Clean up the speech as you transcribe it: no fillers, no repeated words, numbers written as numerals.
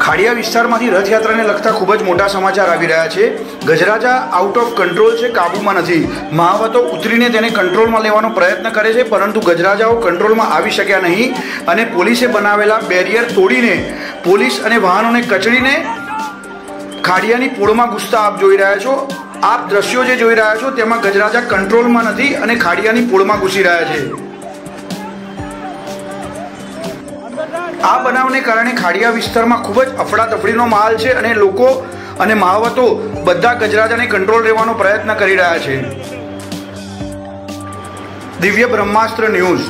ખાડિયા વિસ્તારમાંથી રથયાત્રાને લગતા ખૂબ જ મોટા સમાચાર આવી રહ્યા છે। ગજરાજા આઉટ ઓફ કંટ્રોલ છે, કાબૂમાં નથી। મહાવતો ઉતરીને તેને કંટ્રોલમાં લેવાનો પ્રયત્ન કરે છે, પરંતુ ગજરાજાઓ કંટ્રોલમાં આવી શક્યા નહીં અને પોલીસે બનાવેલા બેરિયર તોડીને પોલીસ અને વાહનોને કચડીને ખાડિયાની પોળમાં ઘૂસતા આપ જોઈ રહ્યા છો। આપ દ્રશ્યો જે જોઈ રહ્યા છો તેમાં ગજરાજા કંટ્રોલમાં નથી અને ખાડિયાની પોળમાં ઘૂસી રહ્યા છે। આ બનાવને કારણે ખાડિયા વિસ્તારમાં ખૂબ જ અફડાતફડીનો માહોલ છે અને લોકો અને મહાવતો બધા ગજરાજાને કંટ્રોલ રહેવાનો પ્રયત્ન કરી રહ્યા છે। દિવ્ય બ્રહ્માસ્ત્ર ન્યૂઝ।